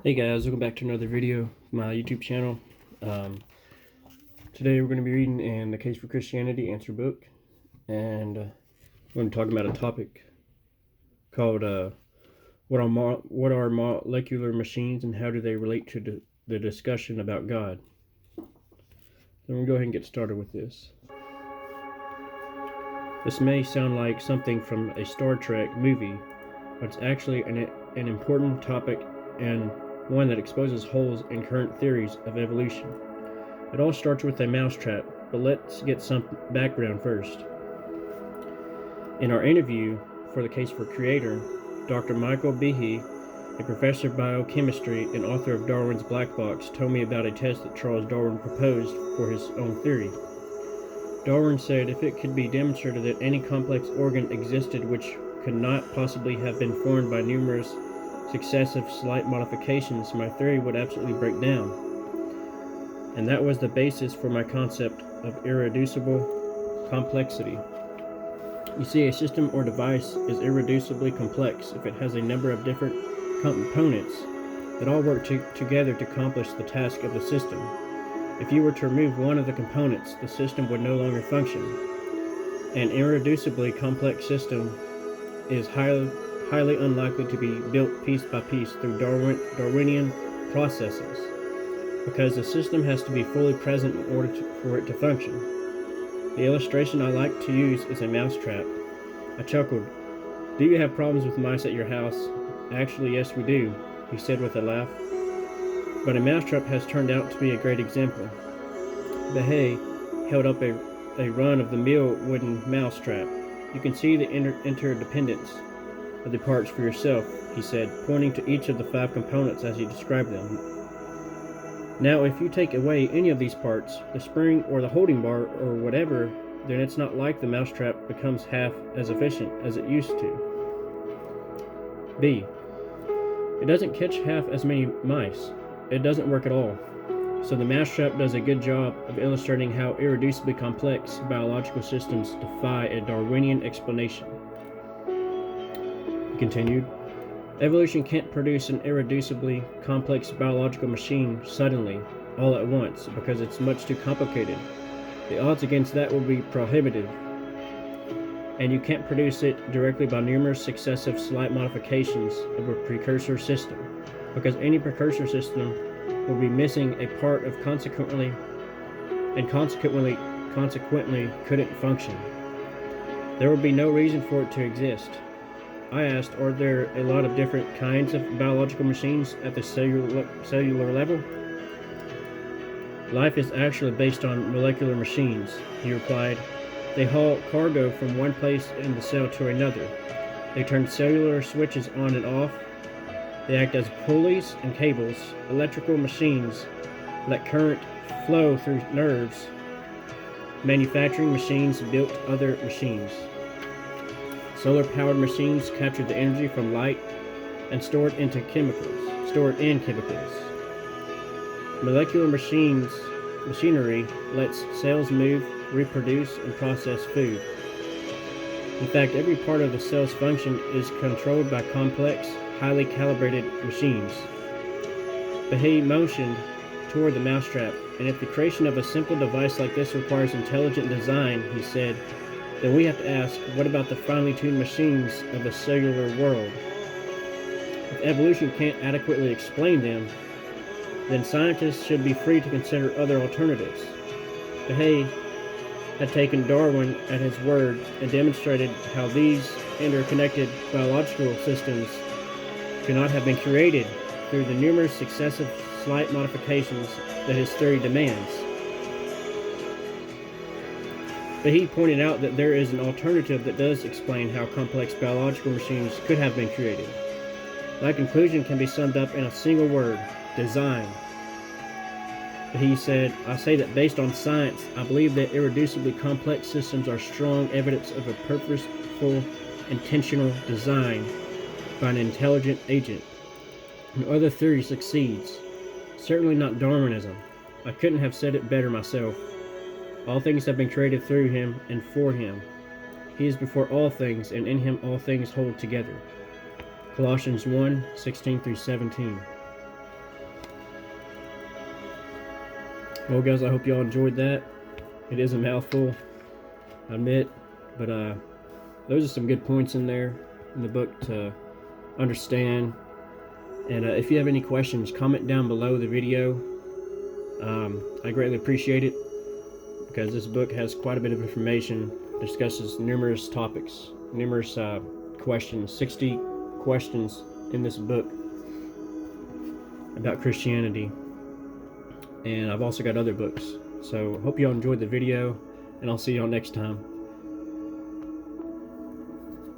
Hey guys, welcome back to another video of my YouTube channel. Today we're going to be reading in the Case for Christianity Answer Book, and we're going to talk about a topic called what are molecular machines and how do they relate to the discussion about God. So we'll go ahead and get started with this. This may sound like something from a Star Trek movie, but it's actually an important topic and one that exposes holes in current theories of evolution. It all starts with a mousetrap, but let's get some background first. In our interview for the Case for Creator, Dr. Michael Behe, a professor of biochemistry and author of Darwin's Black Box, told me about a test that Charles Darwin proposed for his own theory. Darwin said if it could be demonstrated that any complex organ existed which could not possibly have been formed by numerous successive slight modifications, my theory would absolutely break down. And that was the basis for my concept of irreducible complexity. You see, a system or device is irreducibly complex if it has a number of different components that all work together to accomplish the task of the system. If you were to remove one of the components, the system would no longer function. An irreducibly complex system is highly unlikely to be built piece by piece through Darwinian processes, because the system has to be fully present in order for it to function. The illustration I like to use is a mousetrap. I chuckled. "Do you have problems with mice at your house?" "Actually, yes, we do," he said with a laugh. But a mousetrap has turned out to be a great example. Behe held up a run-of-the-mill wooden mousetrap. "You can see the interdependence of the parts for yourself," he said, pointing to each of the 5 components as he described them. "Now, if you take away any of these parts, the spring or the holding bar or whatever, then it's not like the mousetrap becomes half as efficient as it used to." B. It doesn't catch half as many mice. It doesn't work at all. So the mousetrap does a good job of illustrating how irreducibly complex biological systems defy a Darwinian explanation. He continued, "Evolution can't produce an irreducibly complex biological machine suddenly, all at once, because it's much too complicated. The odds against that will be prohibitive. And you can't produce it directly by numerous successive slight modifications of a precursor system, because any precursor system will be missing a part of consequently couldn't function. There will be no reason for it to exist." I asked, "Are there a lot of different kinds of biological machines at the cellular level?" "Life is actually based on molecular machines," he replied. "They haul cargo from one place in the cell to another. They turn cellular switches on and off. They act as pulleys and cables. Electrical machines let current flow through nerves. Manufacturing machines built other machines. Solar-powered machines capture the energy from light and store it in chemicals. Molecular machinery lets cells move, reproduce, and process food. In fact, every part of the cell's function is controlled by complex, highly calibrated machines." Behe motioned toward the mousetrap. "And if the creation of a simple device like this requires intelligent design," he said, "then we have to ask, what about the finely tuned machines of the cellular world? If evolution can't adequately explain them, then scientists should be free to consider other alternatives." Behe had taken Darwin at his word and demonstrated how these interconnected biological systems could not have been created through the numerous successive slight modifications that his theory demands. But he pointed out that there is an alternative that does explain how complex biological machines could have been created. My conclusion can be summed up in a single word: design. But he said, "I say that based on science, I believe that irreducibly complex systems are strong evidence of a purposeful, intentional design by an intelligent agent. No other theory succeeds. Certainly not Darwinism. I couldn't have said it better myself. All things have been created through him and for him. He is before all things, and in him all things hold together." Colossians 1:16-17. Well, guys, I hope y'all enjoyed that. It is a mouthful, I admit, but those are some good points in there in the book to understand. And if you have any questions, comment down below the video. I greatly appreciate it, because this book has quite a bit of information, discusses numerous topics, numerous questions, 60 questions in this book about Christianity. And I've also got other books. So hope y'all enjoyed the video, and I'll see y'all next time.